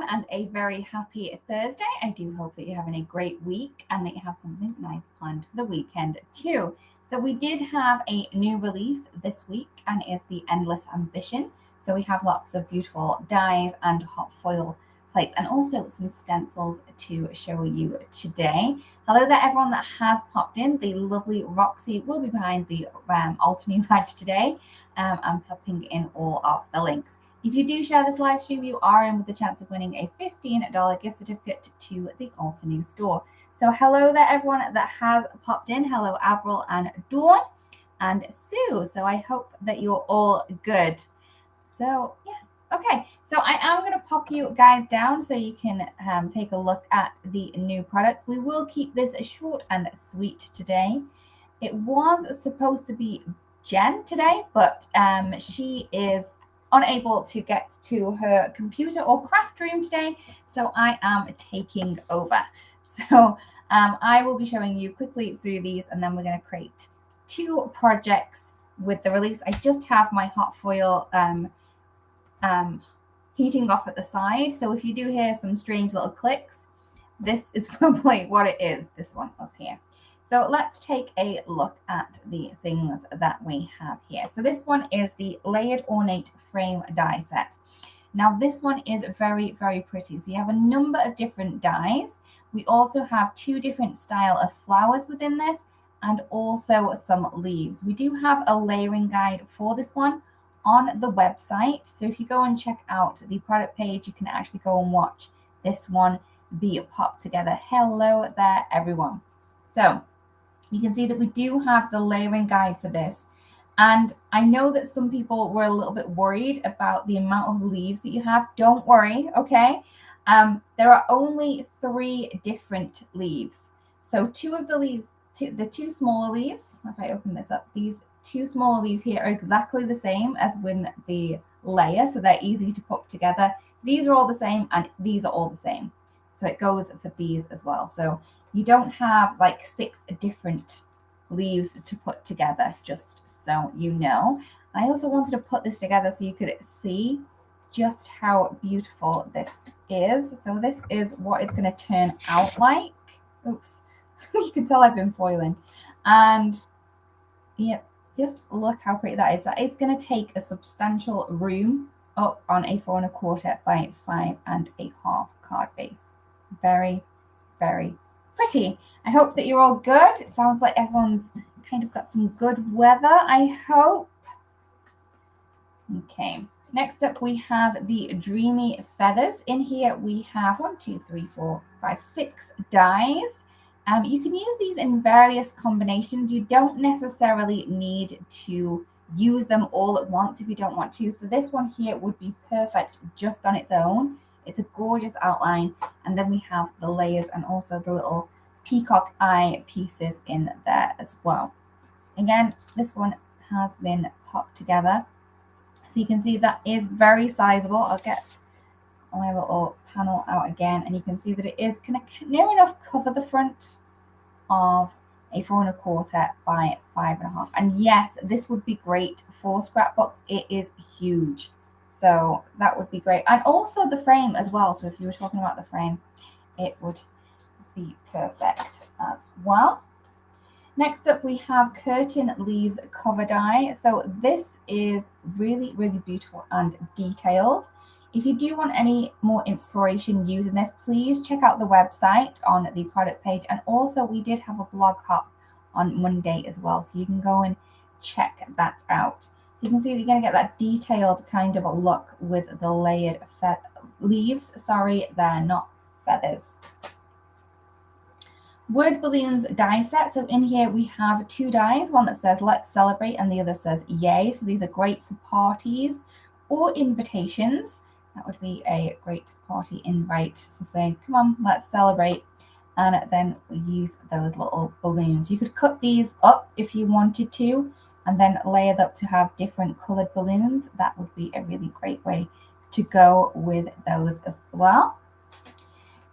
and a very happy Thursday. I do hope that you're having a great week and that you have something nice planned for the weekend too. So we did have a new release this week and it's the Endless Ambition. So we have lots of beautiful dies and hot foil plates and also some stencils to show you today. Hello there, everyone that has popped in. The lovely Roxy will be behind the alternate badge today. I'm popping in all of the links. If you do share this live stream, you are in with the chance of winning a $15 gift certificate to the Alter New store. So hello there, everyone that has popped in. Hello, Avril and Dawn and Sue. So I hope that you're all good. So yes, okay. So I am going to pop you guys down so you can take a look at the new products. We will keep this short and sweet today. It was supposed to be Jen today, but she is unable to get to her computer or craft room today, so I am taking over. So I will be showing you quickly through these, and then we're going to create 2 projects with the release. I just have my hot foil heating off at the side, so if you do hear some strange little clicks, this is probably what it is, this one up here. So let's take a look at the things that we have here. So this one is the Layered Ornate Frame die set. Now this one is very, very pretty. So you have a number of different dies. We also have 2 different style of flowers within this and also some leaves. We do have a layering guide for this one on the website. So if you go and check out the product page, you can actually go and watch this one be popped together. Hello there, everyone. So you can see that we do have the layering guide for this. And I know that some people were a little bit worried about the amount of leaves that you have. Don't worry, okay? There are only 3 different leaves. So 2 of the leaves, the 2 smaller leaves, if I open this up, these 2 smaller leaves here are exactly the same as when the layer, so they're easy to put together. These are all the same and these are all the same. So it goes for these as well. So you don't have like 6 different leaves to put together, just so you know. I also wanted to put this together so you could see just how beautiful this is. So this is what it's going to turn out like. Oops, you can tell I've been foiling. And yeah, just look how pretty that is. That is going to take a substantial room up on a 4 1/4 by 5 1/2 card base. Very, very pretty. I hope that you're all good. It sounds like everyone's kind of got some good weather, I hope. Okay, next up we have the Dreamy Feathers. In here we have 1, 2, 3, 4, 5, 6 dies. You can use these in various combinations. You don't necessarily need to use them all at once if you don't want to. So this one here would be perfect just on its own. It's a gorgeous outline. And then we have the layers and also the little peacock eye pieces in there as well. Again, this one has been popped together. So you can see that is very sizable. I'll get my little panel out again, and you can see that it is kind of near enough cover the front of a 4 1/4 by 5 1/2. And yes, this would be great for scrapbooks. It is huge, so that would be great. And also the frame as well. So if you were talking about the frame, it would be perfect as well. Next up, we have Curtain Leaves cover die. So this is really, really beautiful and detailed. If you do want any more inspiration using this, please check out the website on the product page. And also we did have a blog hop on Monday as well, so you can go and check that out. So you can see that you're going to get that detailed kind of a look with the layered leaves. Sorry, they're not feathers. Word balloons die set. So in here we have 2 dies, one that says let's celebrate and the other says yay. So these are great for parties or invitations. That would be a great party invite to say, come on, let's celebrate. And then we use those little balloons. You could cut these up if you wanted to, and then layer them up to have different colored balloons. That would be a really great way to go with those as well.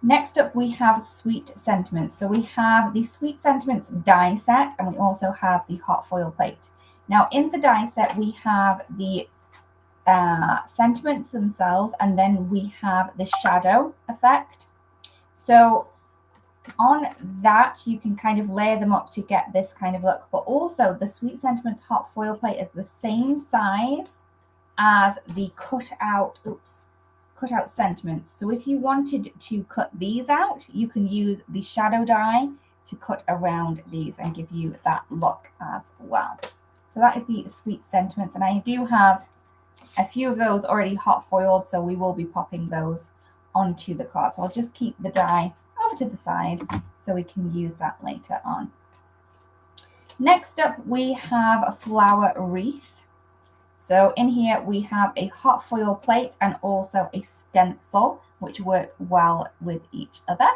Next up, we have Sweet Sentiments. So we have the Sweet Sentiments die set, and we also have the hot foil plate. Now in the die set, we have the sentiments themselves, and then we have the shadow effect. So on that, you can kind of layer them up to get this kind of look, but also the Sweet Sentiments hot foil plate is the same size as the cut out sentiments. So if you wanted to cut these out, you can use the shadow die to cut around these and give you that look as well. So that is the Sweet Sentiments, and I do have a few of those already hot foiled, so we will be popping those onto the card. So I'll just keep the die over to the side so we can use that later on. Next up, we have a flower wreath. So in here we have a hot foil plate and also a stencil, which work well with each other.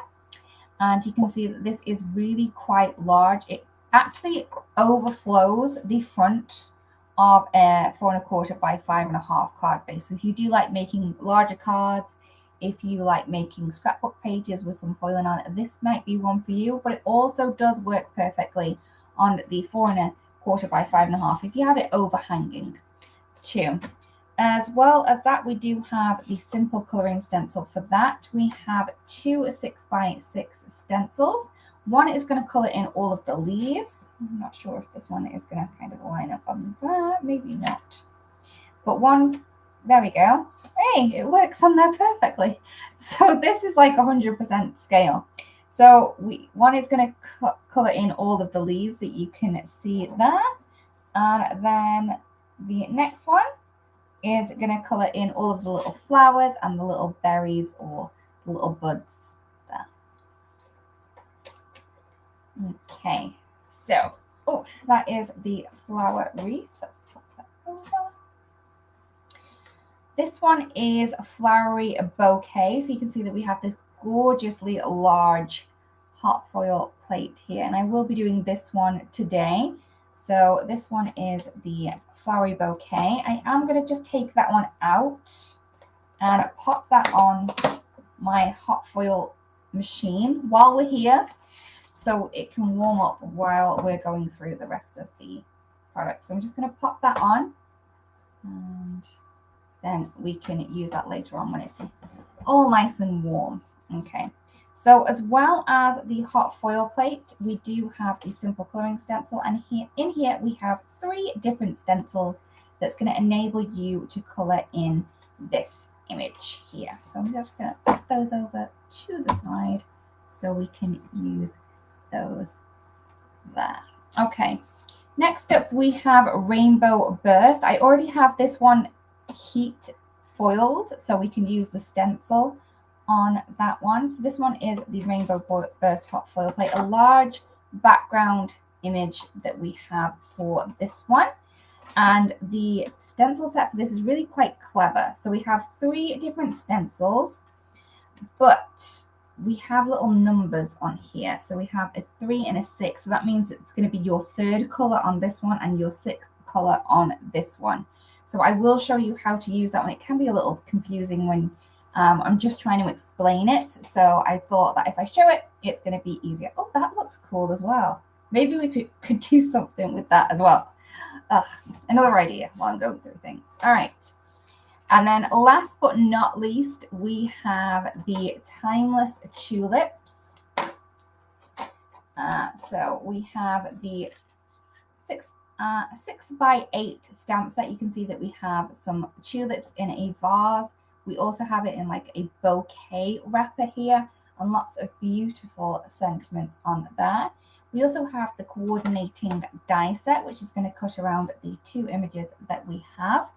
And you can see that this is really quite large. It actually overflows the front of a 4 1/4 by 5 1/2 card base. So if you do like making larger cards, if you like making scrapbook pages with some foiling on it, this might be one for you, but it also does work perfectly on the 4 1/4 by 5 1/2 if you have it overhanging too. As well as that, we do have the simple coloring stencil. For that, we have 2 6 by 6 stencils. One is going to color in all of the leaves. I'm not sure if this one is going to kind of line up on that, maybe not. But one, there we go. Hey, it works on there perfectly. So this is like 100% scale. So one is going to color in all of the leaves that you can see there. And then the next one is going to color in all of the little flowers and the little berries or the little buds there. Okay, so, that is the flower wreath. Let's pop that over. This one is a flowery bouquet. So you can see that we have this gorgeously large hot foil plate here. And I will be doing this one today. So this one is the flowery bouquet. I am going to just take that one out and pop that on my hot foil machine while we're here, so it can warm up while we're going through the rest of the product. So I'm just going to pop that on, and then we can use that later on when it's all nice and warm. Okay. So as well as the hot foil plate, we do have the simple coloring stencil, and in here we have 3 different stencils that's going to enable you to color in this image here. So I'm just going to put those over to the side so we can use those there. Okay, next up we have Rainbow Burst. I already have this one heat foiled, so we can use the stencil on that one. So this one is the Rainbow Burst hot foil plate, a large background image that we have for this one. And the stencil set for this is really quite clever. So we have 3 different stencils, but we have little numbers on here. So we have a 3 and a 6. So that means it's going to be your 3rd color on this one and your 6th color on this one. So I will show you how to use that one. It can be a little confusing when I'm just trying to explain it. So I thought that if I show it, it's going to be easier. Oh, that looks cool as well. Maybe we could do something with that as well. Another idea while I'm going through things. All right. And then last but not least, we have the Timeless Tulips. So we have the 6 by 8 stamp set. You can see that we have some tulips in a vase. We also have it in like a bouquet wrapper here, and lots of beautiful sentiments on there. We also have the coordinating die set, which is going to cut around the 2 images that we have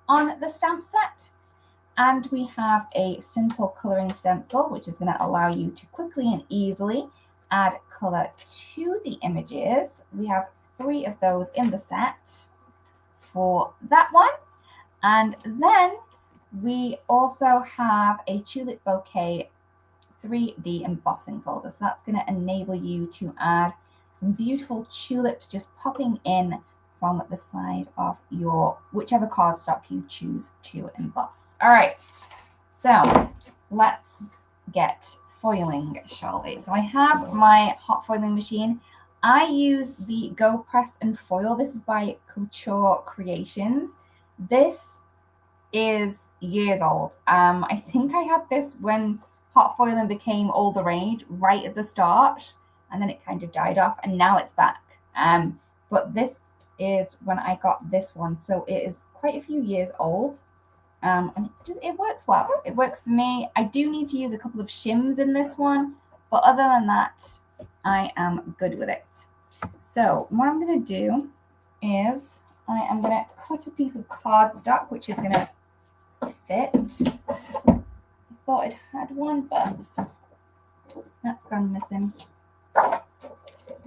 on the stamp set. And we have a simple coloring stencil, which is going to allow you to quickly and easily add color to the images. We have 3 of those in the set for that one. And then we also have a tulip bouquet 3D embossing folder. So that's going to enable you to add some beautiful tulips just popping in from the side of your whichever cardstock you choose to emboss. All right, so let's get foiling, shall we? So I have my hot foiling machine. I use the Go Press and Foil. This is by Couture Creations. This is years old. I think I had this when hot foiling became all the rage right at the start, and then it kind of died off, and now it's back. But this is when I got this one, so it is quite a few years old. And it works well. It works for me. I do need to use a couple of shims in this one, but other than that, I am good with it. So what I'm going to do is I am going to cut a piece of cardstock, which is going to fit. I thought it had one, but that's gone missing. So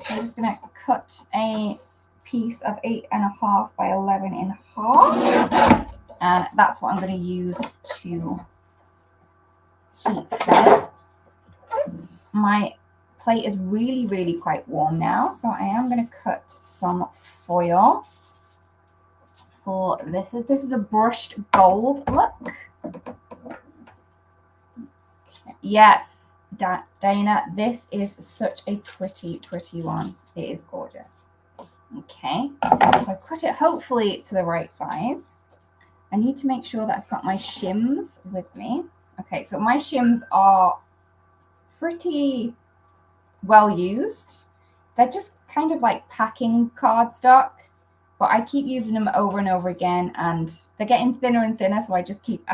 I'm just going to cut a piece of 8.5 by 11.5, and that's what I'm going to use to heat set. My plate is really, really quite warm now, so I am going to cut some foil for this. This is a brushed gold look. Yes, Dana, this is such a pretty one. It is gorgeous. Okay, I've cut it hopefully to the right size. I need to make sure that I've got my shims with me. Okay, so my shims are pretty well used. They're just kind of like packing cardstock, but I keep using them over and over again, and they're getting thinner and thinner, so I just keep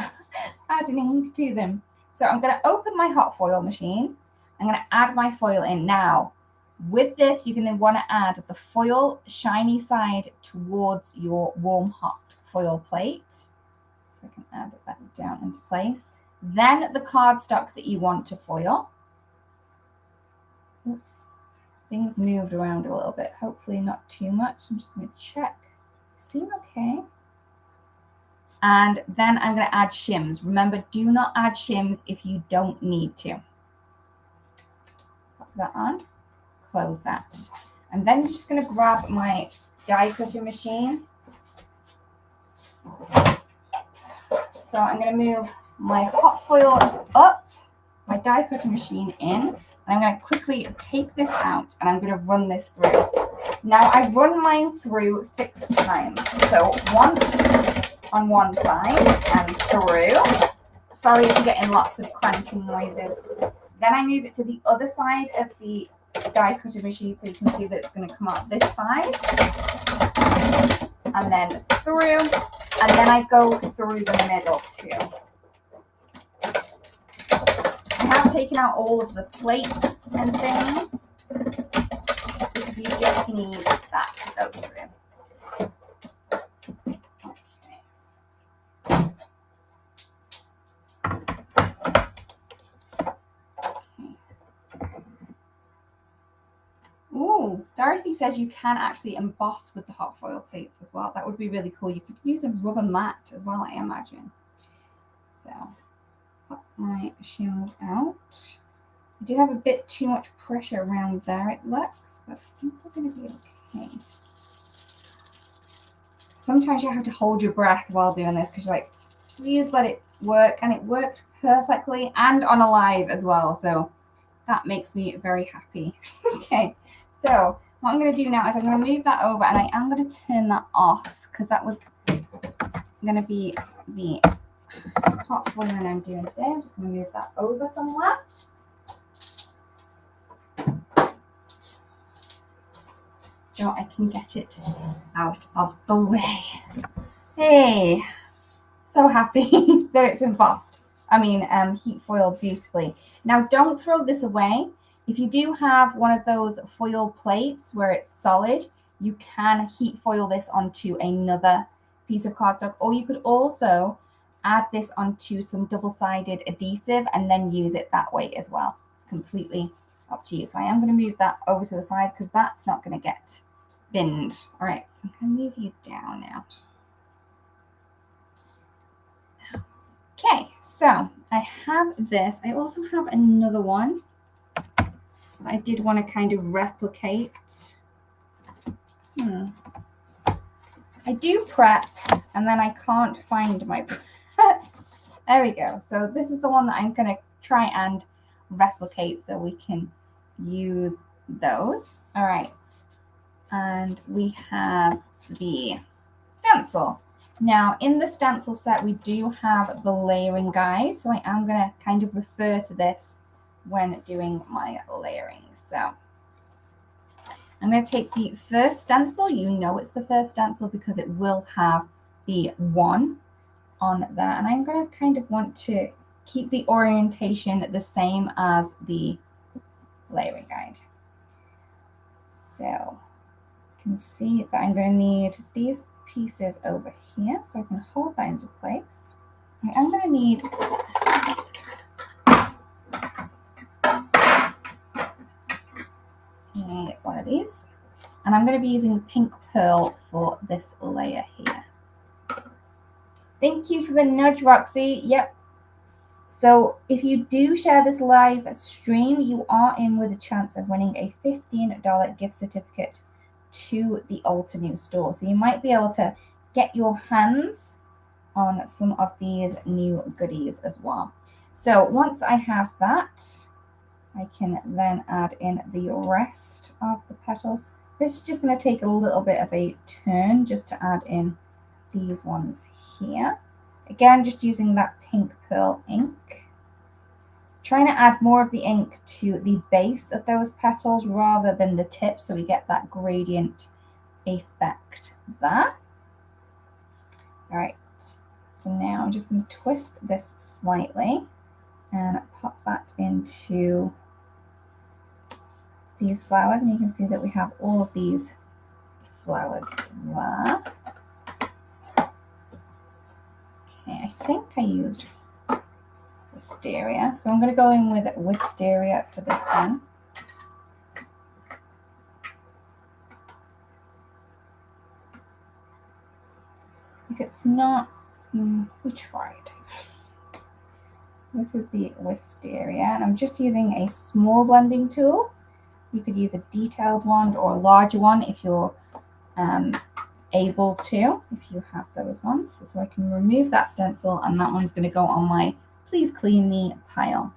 adding to them. So I'm going to open my hot foil machine. I'm going to add my foil in. Now, with this, you're going to want to add the foil shiny side towards your warm hot foil plate. So I can add that down into place. Then the cardstock that you want to foil. Oops, things moved around a little bit. Hopefully not too much. I'm just going to check. Seem okay. And then I'm going to add shims. Remember, do not add shims if you don't need to. Put that on. Close that. And then I'm just going to grab my die cutting machine. So I'm going to move my hot foil up, my die cutting machine in, and I'm going to quickly take this out, and I'm going to run this through. Now I run mine through 6 times. So once on one side and through. Sorry if you're getting lots of cranking noises. Then I move it to the other side of the die cutter machine, so you can see that it's going to come out this side, and then through, and then I go through the middle too. I have taken out all of the plates and things because you just need that to go through. Ooh, Dorothy says you can actually emboss with the hot foil plates as well. That would be really cool. You could use a rubber mat as well, I imagine. So, pop my shims out. I did have a bit too much pressure around there, it looks, but I think we're going to be okay. Sometimes you have to hold your breath while doing this because you're like, please let it work. And it worked perfectly and on a live as well. So that makes me very happy. Okay, so what I'm going to do now is I'm going to move that over, and I am going to turn that off because that was going to be the hot foiling I'm doing today. I'm just going to move that over somewhere. So I can get it out of the way. Hey, so happy that it's embossed. I mean, heat foiled beautifully. Now, don't throw this away. If you do have one of those foil plates where it's solid, you can heat foil this onto another piece of cardstock, or you could also add this onto some double-sided adhesive and then use it that way as well. It's completely up to you. So I am going to move that over to the side because that's not going to get binned. All right, so I'm going to move you down now. Okay, so I have this. I also have another one I did want to kind of replicate. I do prep, and then I can't find my prep. There we go. So this is the one that I'm going to try and replicate so we can use those. All right. And we have the stencil. Now, in the stencil set, we do have the layering guide, so I am going to kind of refer to this when doing my layering. So I'm going to take the first stencil. You know it's the first stencil because it will have the 1 on there, and I'm going to kind of want to keep the orientation the same as the layering guide. So you can see that I'm going to need these pieces over here, so I can hold that into place. I'm going to need one of these, and I'm going to be using pink pearl for this layer here. Thank you for the nudge, Roxy. Yep. So if you do share this live stream, you are in with a chance of winning a $15 gift certificate to the Ulta New store. So you might be able to get your hands on some of these new goodies as well. So once I have that, I can then add in the rest of the petals. This is just going to take a little bit of a turn just to add in these ones here. Again, just using that pink pearl ink. Trying to add more of the ink to the base of those petals rather than the tip, so we get that gradient effect there. All right, so now I'm just going to twist this slightly and pop that into these flowers, and you can see that we have all of these flowers there. Okay, I think I used wisteria, so I'm going to go in with wisteria for this one. If it's not, we tried. This is the wisteria, and I'm just using a small blending tool. You could use a detailed one or a larger one if you're able to, if you have those ones. So I can remove that stencil, and that one's going to go on my please clean me pile.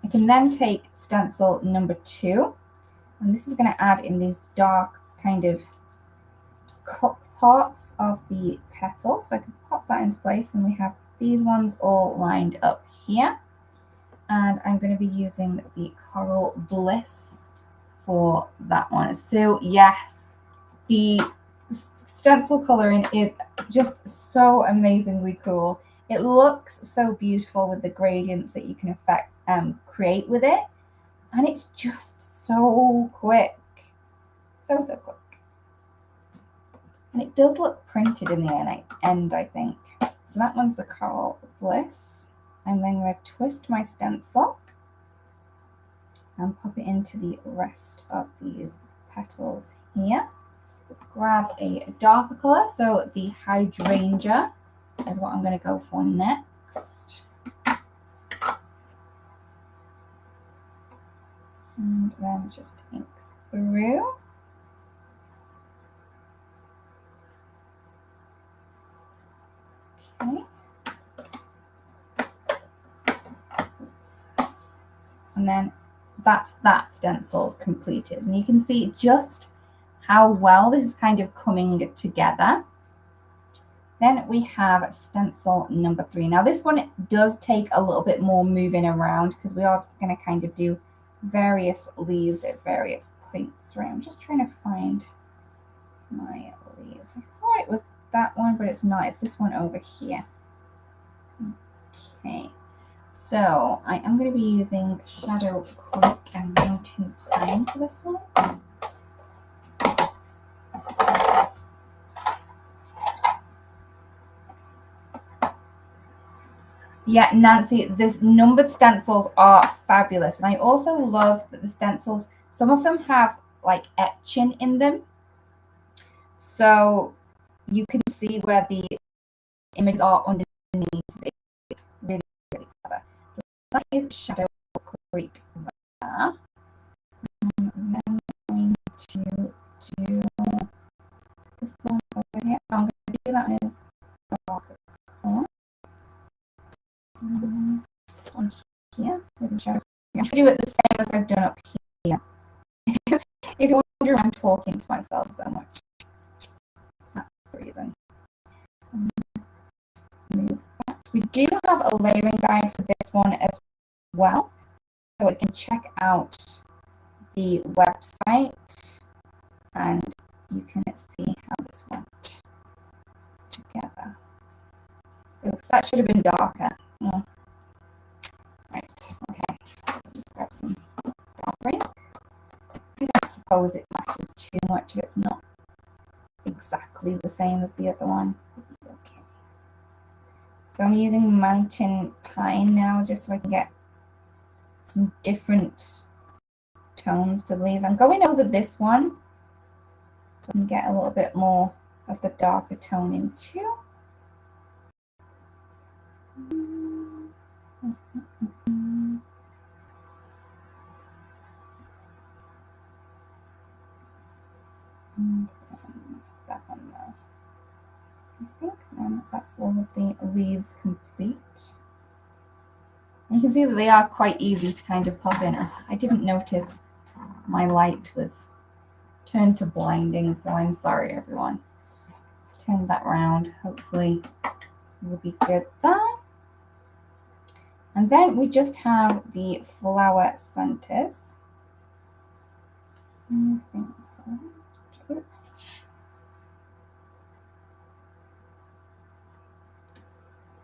I can then take stencil number 2, and this is going to add in these dark kind of cup parts of the petal. So I can pop that into place, and we have these ones all lined up here. And I'm going to be using the Coral Bliss for that one. So yes, the stencil coloring is just so amazingly cool. It looks so beautiful with the gradients that you can create with it, and it's just so quick, so quick. And it does look printed in the end, I think. So that one's the Coral Bliss. I'm then going to twist my stencil and pop it into the rest of these petals here. Grab a darker color, so the Hydrangea is what I'm going to go for next. And then just ink through. Okay. Oops. And then that's that stencil completed. And you can see just how well this is kind of coming together. Then we have stencil number 3. Now this one does take a little bit more moving around because we are going to kind of do various leaves at various points. Right, I'm just trying to find my leaves. I thought it was that one, but it's not. It's this one over here. Okay, so I am going to be using Shadow Creek and Mountain Pine for this one. Yeah, Nancy, this numbered stencils are fabulous. And I also love that the stencils, some of them have like etching in them. So you can see where the images are underneath. It's really, really clever. So that is Shadow Creek there. And then I'm going to do this one over here. I'm going to do that in darker color. This one here is a shadow. I'm going to do it the same as I've done up here. If you're wondering, I'm talking to myself so much. That's the reason. Move that. We do have a layering guide for this one as well, so you can check out the website and you can see how this went together. Oops, that should have been darker. Yeah. Right, okay. Let's just grab some dark ink. I don't suppose it matters too much if it's not exactly the same as the other one. Okay. So I'm using mountain pine now just so I can get some different tones to the leaves. I'm going over this one so I can get a little bit more of the darker tone in too. And that one now. I think that's all of the leaves complete. And you can see that they are quite easy to kind of pop in. I didn't notice my light was turned to blinding, so I'm sorry everyone. Turn that round, hopefully we'll be good there. And then we just have the flower centers. Oops.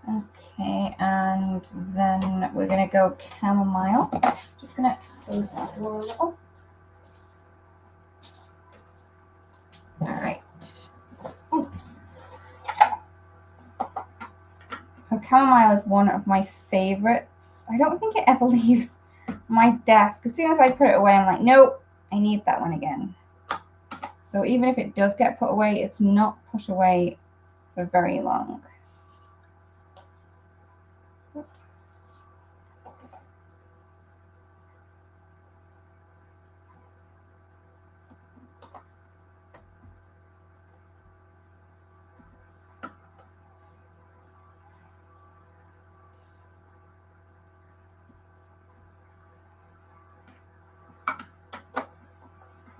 Okay, and then we're gonna go chamomile. Just gonna close that door a little. All right. Oops. So chamomile is one of my favorites. I don't think it ever leaves my desk. As soon as I put it away, I'm like, nope, I need that one again. So even if it does get put away, it's not put away for very long. Oops.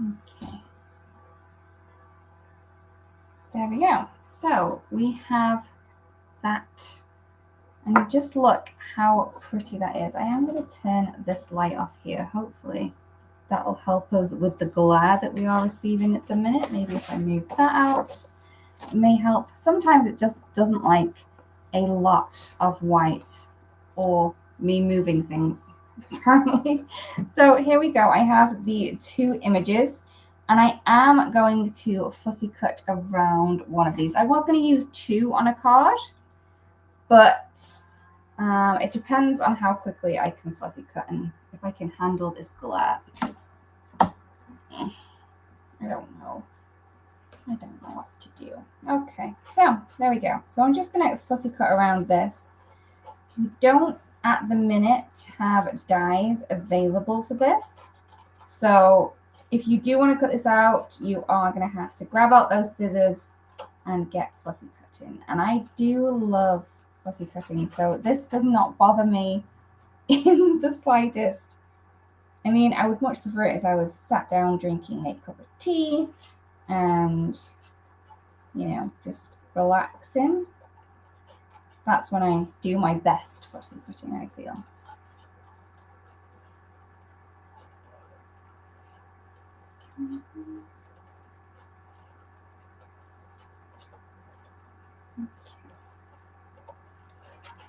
Okay. There we go. So we have that. And just look how pretty that is. I am going to turn this light off here. Hopefully that'll help us with the glare that we are receiving at the minute. Maybe if I move that out, it may help. Sometimes it just doesn't like a lot of white or me moving things, apparently. So here we go. I have the two images and I am going to fussy cut around one of these. I was going to use two on a card, but it depends on how quickly I can fussy cut and if I can handle this glare, because I don't know. I don't know what to do. Okay, so there we go. So I'm just going to fussy cut around this. We don't at the minute have dies available for this. So if you do want to cut this out, you are going to have to grab out those scissors and get fussy cutting. And I do love fussy cutting, so this does not bother me in the slightest. I mean, I would much prefer it if I was sat down drinking a cup of tea and, you know, just relaxing. That's when I do my best fussy cutting, I feel.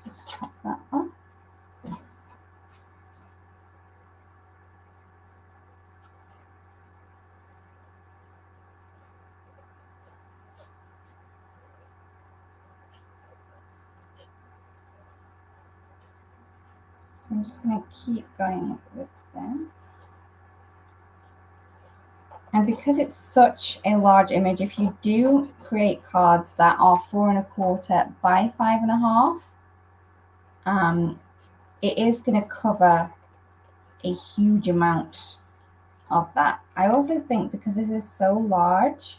Just chop that up. So I'm just going to keep going with this. And because it's such a large image, if you do create cards that are 4 1/4 by 5 1/2, it is going to cover a huge amount of that. I also think because this is so large,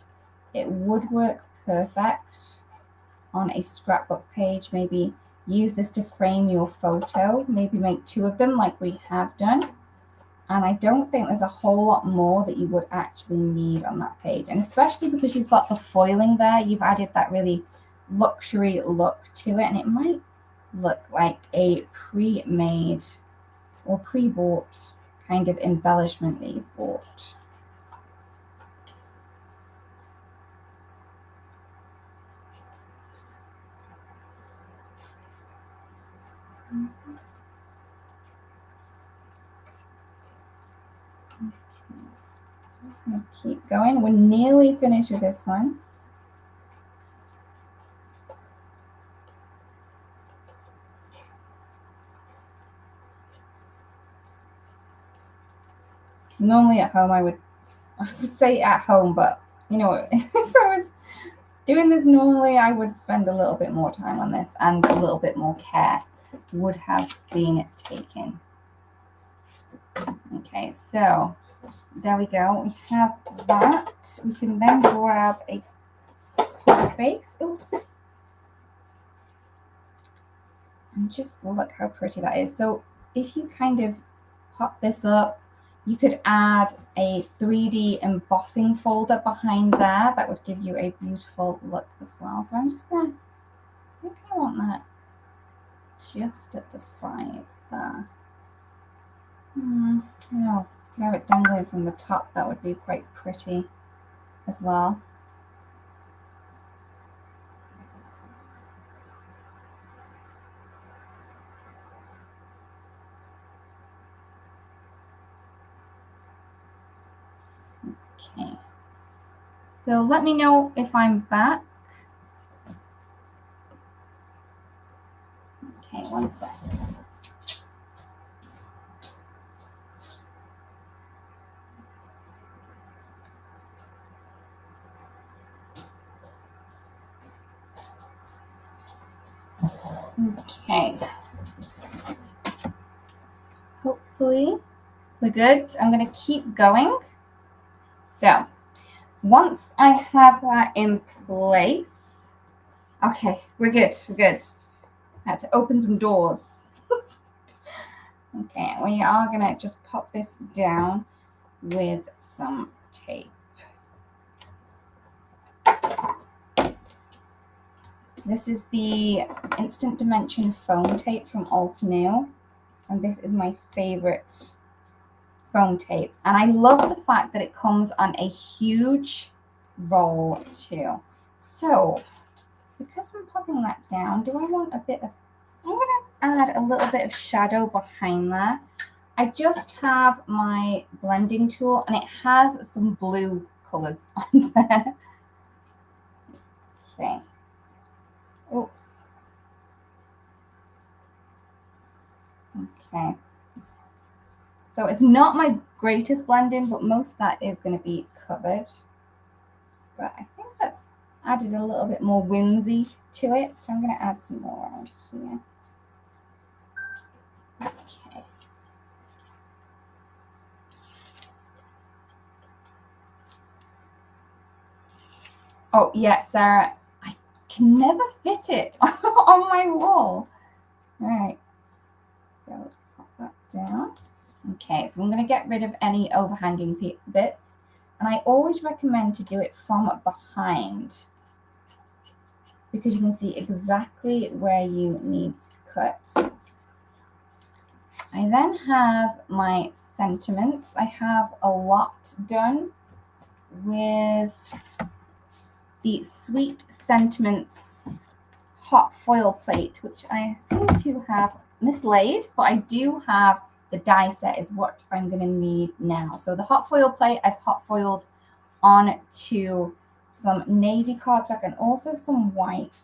it would work perfect on a scrapbook page. Maybe use this to frame your photo, maybe make 2 of them like we have done. And I don't think there's a whole lot more that you would actually need on that page. And especially because you've got the foiling there, you've added that really luxury look to it, and it might look like a pre-made or pre-bought kind of embellishment that you've bought. I'm just going to keep going. We're nearly finished with this one. Normally at home I would say at home, but you know, if I was doing this normally, I would spend a little bit more time on this, and a little bit more care would have been taken. Okay, so there we go. We have that. We can then grab a card base. Oops. And just look how pretty that is. So if you kind of pop this up, you could add a 3D embossing folder behind there. That would give you a beautiful look as well. So I'm just gonna, I think I want that just at the side there. No, have it dangling from the top. That would be quite pretty as well. Okay. So let me know if I'm back. Okay, one sec. Okay. Hopefully we're good. I'm going to keep going. So once I have that in place, okay, we're good. We're good. I had to open some doors. Okay, we are going to just pop this down with some tape. This is the Instant Dimension foam tape from Altenew, and this is my favorite foam tape. And I love the fact that it comes on a huge roll too. So because I'm popping that down, do I want a bit of, I'm going to add a little bit of shadow behind there. I just have my blending tool, and it has some blue colors on there. Okay. Oops. Okay. So it's not my greatest blending, but most of that is going to be covered. But I think that's added a little bit more whimsy to it. So I'm going to add some more around here. Okay. Oh, yeah, Sarah, I can never fit it on my wall. All right. So pop that down. Okay, so I'm going to get rid of any overhanging bits. And I always recommend to do it from behind, because you can see exactly where you need to cut. I then have my sentiments. I have a lot done with the Sweet Sentiments hot foil plate, which I seem to have mislaid, but I do have the die set is what I'm going to need now. So the hot foil plate, I've hot foiled onto some navy cardstock and also some white.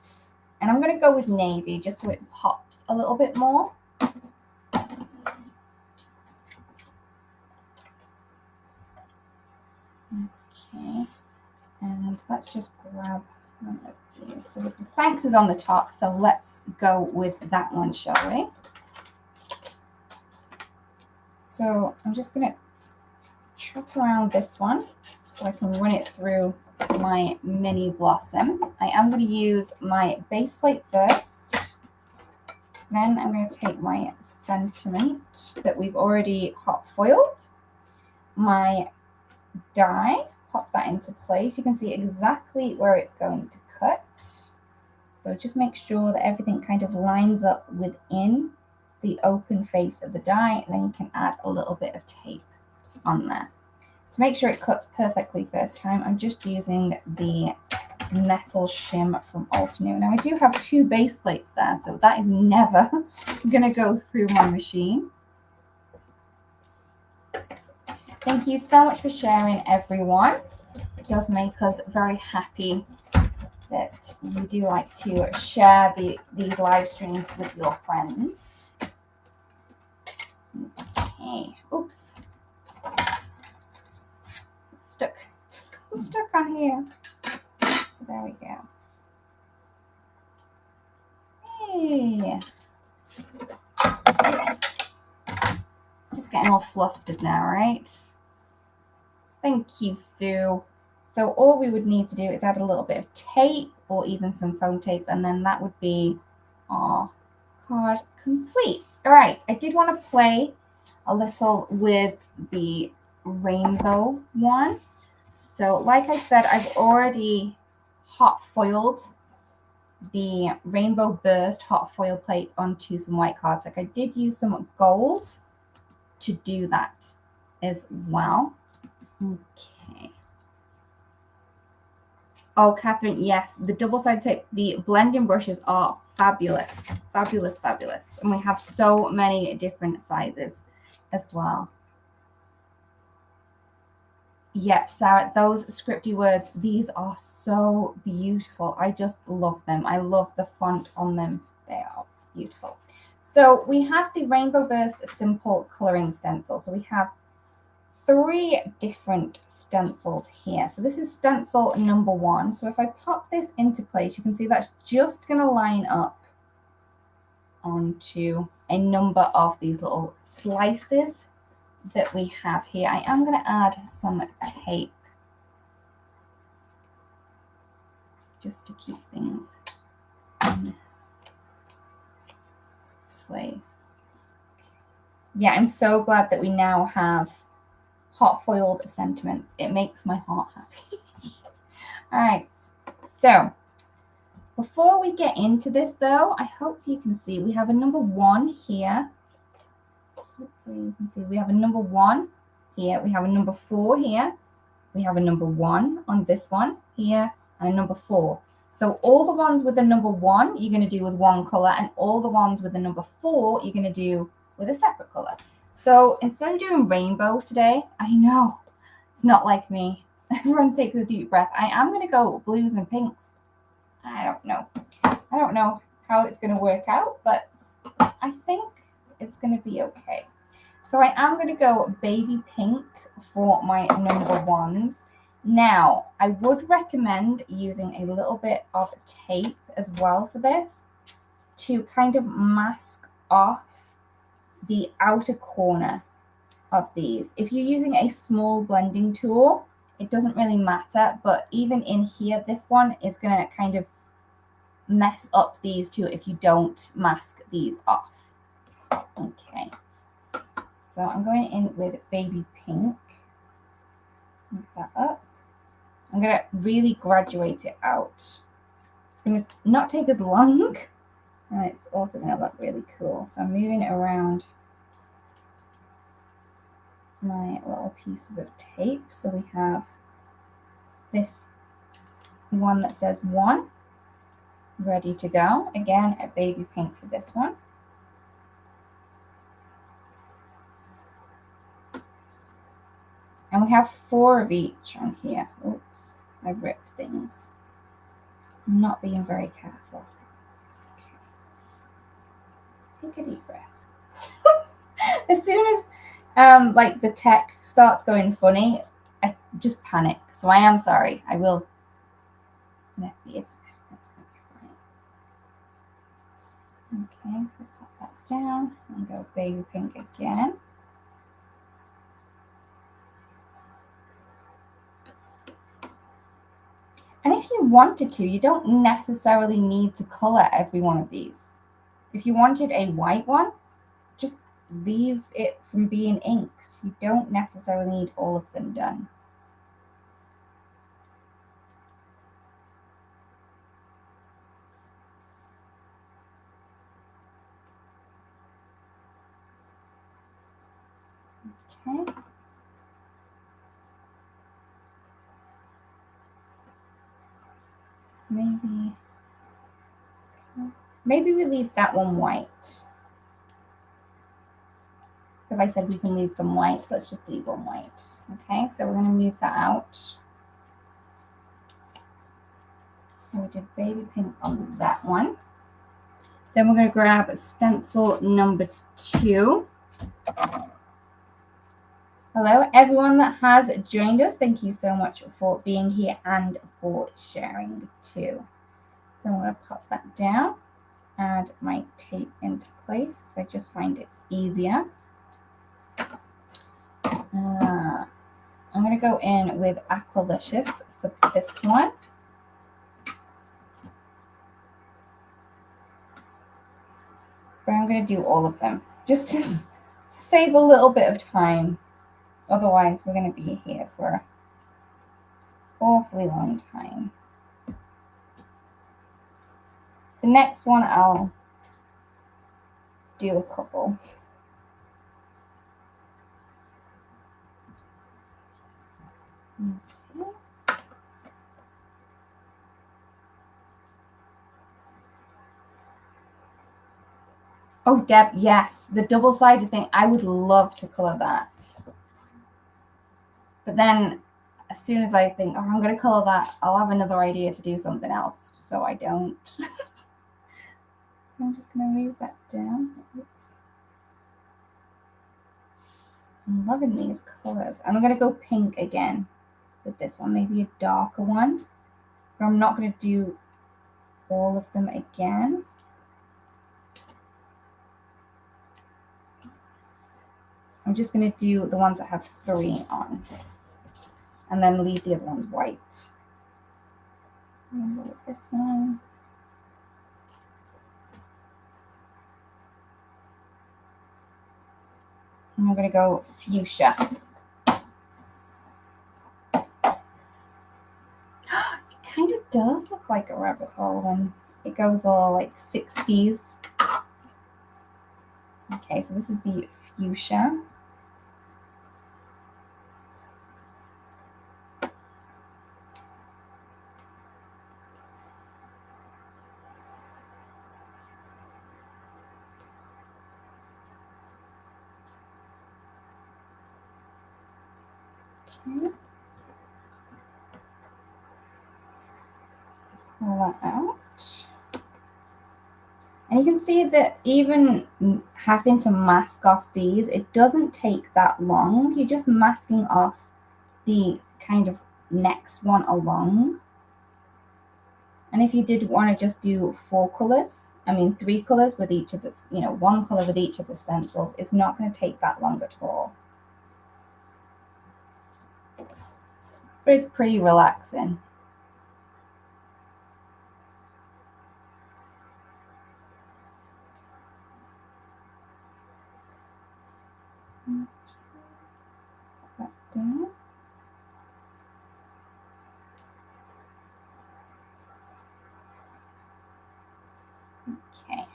And I'm going to go with navy just so it pops a little bit more. Okay, and let's just grab one of these. So the thanks is on the top, so let's go with that one, shall we? So I'm just going to chop around this one so I can run it through my mini blossom. I am going to use my base plate first. Then I'm going to take my sentiment that we've already hot foiled, my die, pop that into place. You can see exactly where it's going to cut. So just make sure that everything kind of lines up within the open face of the die, and then you can add a little bit of tape on there. To make sure it cuts perfectly first time, I'm just using the metal shim from Altenew. Now I do have 2 base plates there, so that is never going to go through my machine. Thank you so much for sharing, everyone. It does make us very happy that you do like to share these live streams with your friends. Okay, oops. Stuck on here. There we go. Hey. Oops. Just getting all flustered now, right? Thank you, Sue. So all we would need to do is add a little bit of tape or even some foam tape, and then that would be our card complete. All right, I did want to play a little with the rainbow one. So like I said, I've already hot foiled the rainbow burst hot foil plate onto some white cardstock. I did use some gold to do that as well. Okay. Oh, Catherine, yes, the double-sided tape, the blending brushes are fabulous, fabulous, fabulous. And we have so many different sizes as well. Yep, Sarah, those scripty words, these are so beautiful. I just love them. I love the font on them. They are beautiful. So we have the Rainbow Burst Simple Coloring Stencil. So we have 3 different stencils here. So this is stencil number 1. So if I pop this into place, you can see that's just going to line up onto a number of these little slices that we have here. I am going to add some tape just to keep things in place. Yeah, I'm so glad that we now have hot foiled sentiments. It makes my heart happy. All right, so before we get into this though, I hope you can see we have a number 1 here. Hopefully you can see we have a number 1 here. We have a number 4 here. We have a number 1 on this one here and a number 4. So all the ones with the number 1 you're going to do with one color, and all the ones with the number 4 you're going to do with a separate color. So instead of doing rainbow today, I know it's not like me. Everyone takes a deep breath. I am going to go blues and pinks. I don't know how it's going to work out, but I think it's going to be okay. So I am going to go baby pink for my number 1s. Now, I would recommend using a little bit of tape as well for this to kind of mask off the outer corner of these. If you're using a small blending tool, it doesn't really matter, but even in here, this one is going to kind of mess up these two if you don't mask these off. Okay, so I'm going in with baby pink. Move that up. I'm going to really graduate it out. It's going to not take as long, and it's also going to look really cool. So I'm moving it around my little pieces of tape. So we have this one that says 1 ready to go. Again, a baby pink for this one. And we have 4 of each on here. Oops, I ripped things. I'm not being very careful. Okay. Take a deep breath. As soon as like the tech starts going funny, I just panic. So I am sorry. I will. It's gonna be fine. Okay, so pop that down and go baby pink again. And if you wanted to, you don't necessarily need to color every one of these. If you wanted a white one, just leave it from being inked. You don't necessarily need all of them done. Okay. Maybe we leave that one white. Because I said we can leave some white, let's just leave one white. Okay, so we're going to move that out. So we did baby pink on that one. Then we're going to grab stencil number 2. Hello, everyone that has joined us. Thank you so much for being here and for sharing too. So I'm going to pop that down, add my tape into place because I just find it's easier. I'm going to go in with Aqualicious for this one. But I'm going to do all of them just to save a little bit of time. Otherwise, we're going to be here for an awfully long time. The next one, I'll do a couple. Okay. Oh, Deb, yes, the double-sided thing. I would love to color that. But then as soon as I think, oh, I'm going to color that, I'll have another idea to do something else. So I don't. So I'm just going to move that down. Oops. I'm loving these colors. I'm going to go pink again with this one, maybe a darker one. But I'm not going to do all of them again. I'm just going to do the ones that have 3 on. And then leave the other ones white. So I'm going to go with this one. And I'm going to go fuchsia. It kind of does look like a rabbit hole when it goes all like 60s. Okay, so this is the fuchsia. Okay. Pull that out. And you can see that even having to mask off these, it doesn't take that long. You're just masking off the kind of next one along. And if you did want to just do 4 colors, 3 colors with each of the, 1 color with each of the stencils, it's not going to take that long at all. But it's pretty relaxing. Put that down. Okay.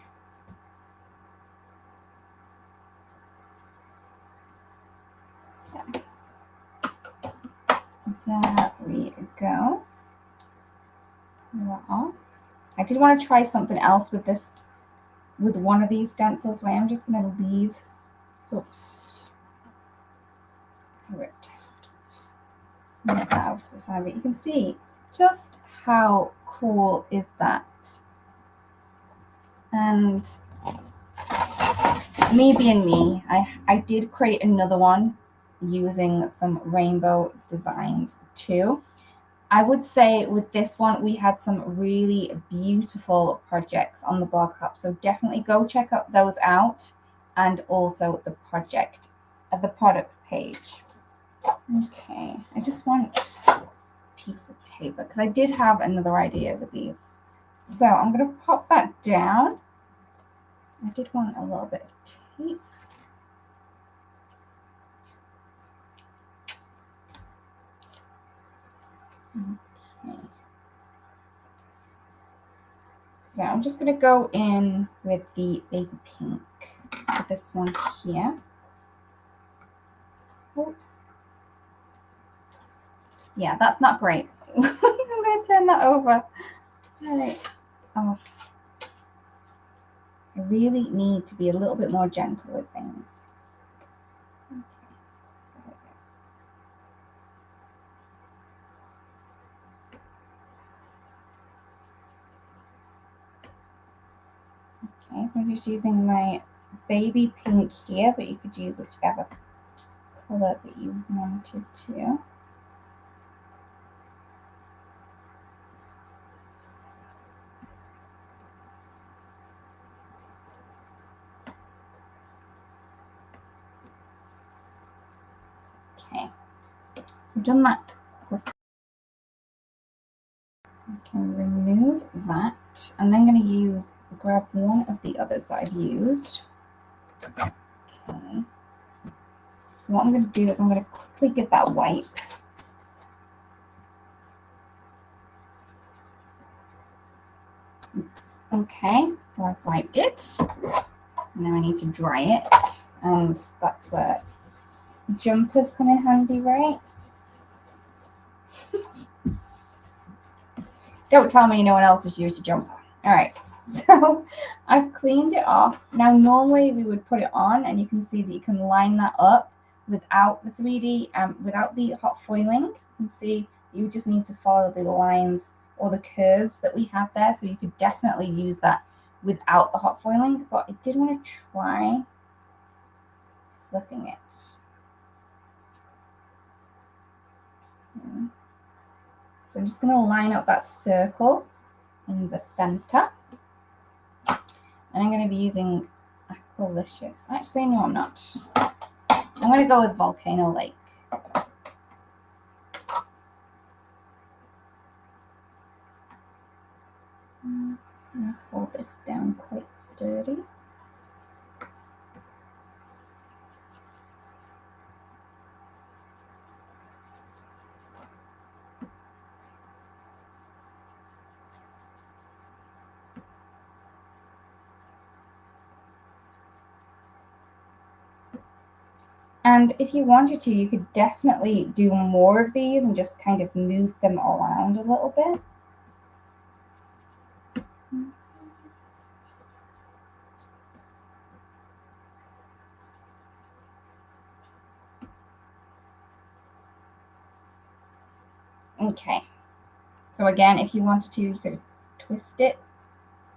So there we go. Well, I did want to try something else with this, with one of these stencils, so I am just going to leave. Oops. Move that out to the side, but you can see just how cool is that. And me being me, I did create another one using some rainbow designs too. I would say with this one, we had some really beautiful projects on the blog hub. So definitely go check those out, and also the project at the product page. Okay, I just want a piece of paper because I did have another idea with these. So I'm going to pop that down. I did want a little bit of tape. Okay. So I'm just going to go in with the baby pink for this one here. Oops. Yeah, that's not great. I'm going to turn that over. Right. Oh. I really need to be a little bit more gentle with things. Okay, so I'm just using my baby pink here, but you could use whichever color that you wanted to. Okay, so I've done that. I can remove that. I'm then going to grab one of the others that I've used. Okay. What I'm going to do is I'm going to quickly give that a wipe. Oops. Okay, so I've wiped it. Now I need to dry it, and that's where jumpers come in handy, right? Don't tell me no one else has used a jumper. All right, so I've cleaned it off. Now, normally we would put it on, and you can see that you can line that up without the 3D, without the hot foiling. You can see you just need to follow the lines or the curves that we have there. So you could definitely use that without the hot foiling, but I did want to try flipping it. Okay. So I'm just going to line up that circle in the center. And I'm going to be using Aqualicious. Actually, no, I'm not. I'm going to go with Volcano Lake. I'm going to hold this down quite sturdy. And if you wanted to, you could definitely do more of these and just kind of move them around a little bit. Okay. So again, if you wanted to, you could twist it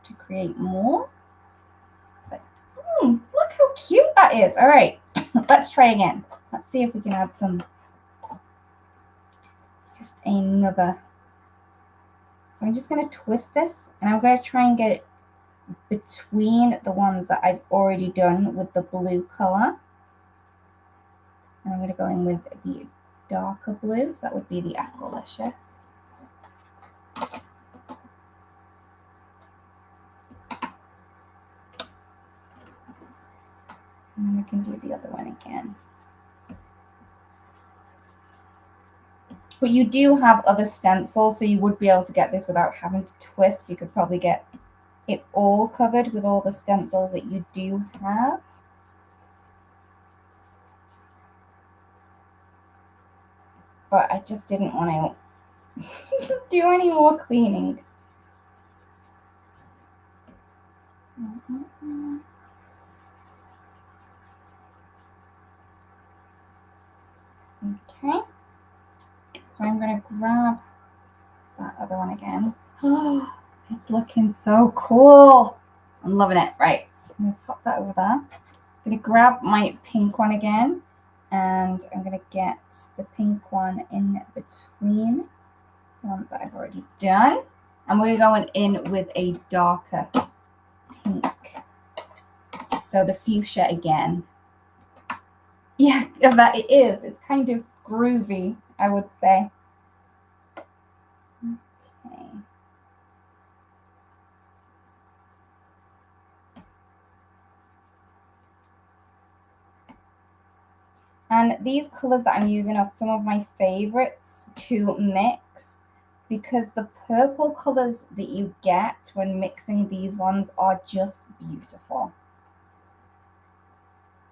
to create more. But, look how cute that is. All right, let's try again. Let's see if we can add some, just another. So I'm just going to twist this, and I'm going to try and get it between the ones that I've already done with the blue color. And I'm going to go in with the darker blue, so that would be the Aqualicious. And then we can do the other one again. But you do have other stencils, so you would be able to get this without having to twist. You could probably get it all covered with all the stencils that you do have. But I just didn't want to do any more cleaning. Okay. So I'm going to grab that other one again. Oh, it's looking so cool. I'm loving it. Right. I'm going to pop that over there. I'm going to grab my pink one again. And I'm going to get the pink one in between the ones that I've already done. And we're going in with a darker pink. So the fuchsia again. Yeah, that it is. It's kind of groovy, I would say. Okay. And these colors that I'm using are some of my favorites to mix because the purple colors that you get when mixing these ones are just beautiful.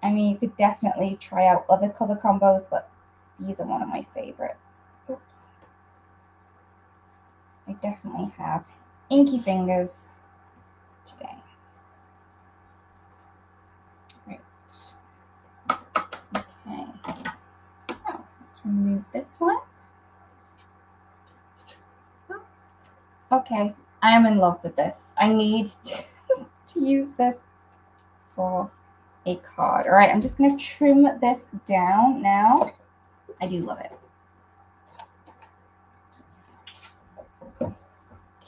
I mean, you could definitely try out other color combos, but these are one of my favorites. Oops. I definitely have inky fingers today. Right. Okay. So let's remove this one. Okay. I am in love with this. I need to use this for a card. All right. I'm just going to trim this down now. I do love it.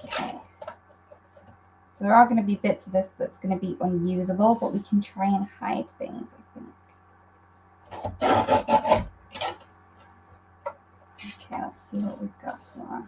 Okay. There are going to be bits of this that's going to be unusable, but we can try and hide things, I think. Okay, let's see what we've got for.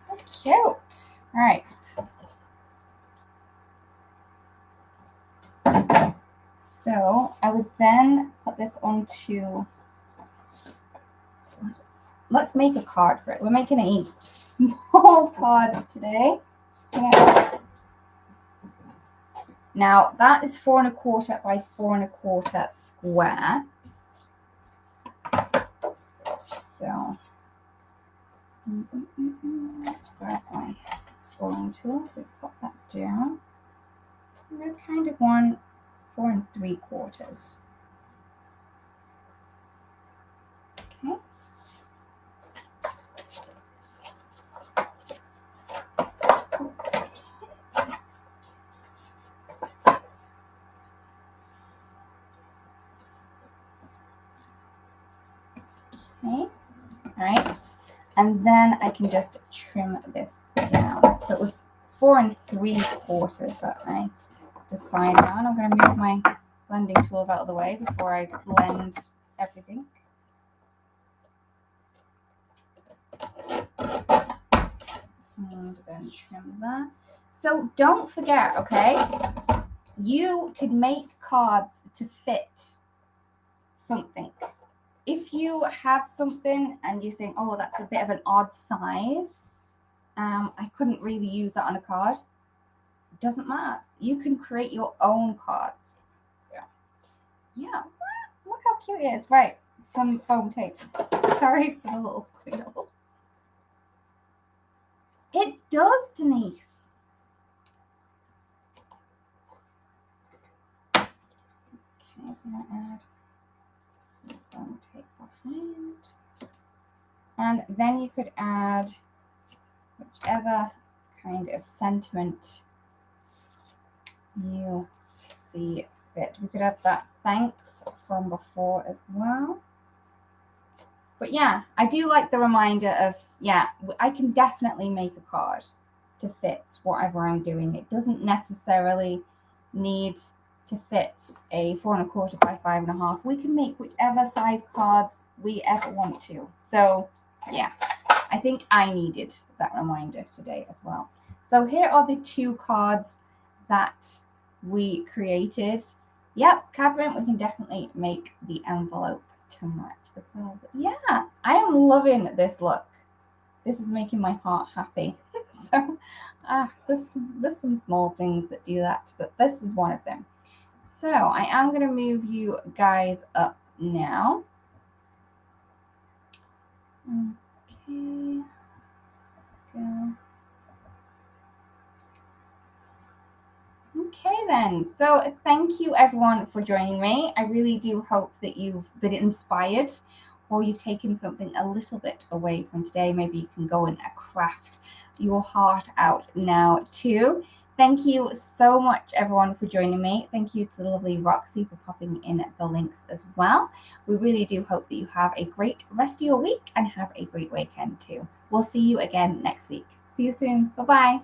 So cute. All right. So I would then put this onto, let's make a card for it. We're making a small card today. Just gonna, now that is 4 1/4 by 4 1/4 square. So let's grab my scoring tool to put that down. I kind of want 4 3/4. Okay. Oops. Okay. All right. And then I can just trim this down. So it was 4 3/4 that I decided on. I'm going to move my blending tools out of the way before I blend everything. And then trim that. So don't forget, okay, you could make cards to fit something. If you have something and you think, oh, that's a bit of an odd size, I couldn't really use that on a card. It doesn't matter. You can create your own cards. So, yeah, look how cute it is. Right, some foam tape. Sorry for the little squeal. It does, Denise. Okay, so I'm gonna add some foam tape behind. And then you could add whichever kind of sentiment you see fit. We could have that thanks from before as well. But yeah, I do like the reminder of, yeah, I can definitely make a card to fit whatever I'm doing. It doesn't necessarily need to fit a 4 1/4 by 5 1/2. We can make whichever size cards we ever want to. So yeah, I think I needed that reminder today as well. So here are the 2 cards that we created. Yep, Catherine, we can definitely make the envelope to match as well. But yeah, I am loving this look. This is making my heart happy. So there's some small things that do that, but this is one of them. So I am going to move you guys up now. Okay. Go. Okay then, so thank you everyone for joining me. I really do hope that you've been inspired or you've taken something a little bit away from today. Maybe you can go and craft your heart out now too. Thank you so much everyone for joining me. Thank you to the lovely Roxy for popping in the links as well. We really do hope that you have a great rest of your week and have a great weekend too. We'll see you again next week. See you soon. Bye-bye.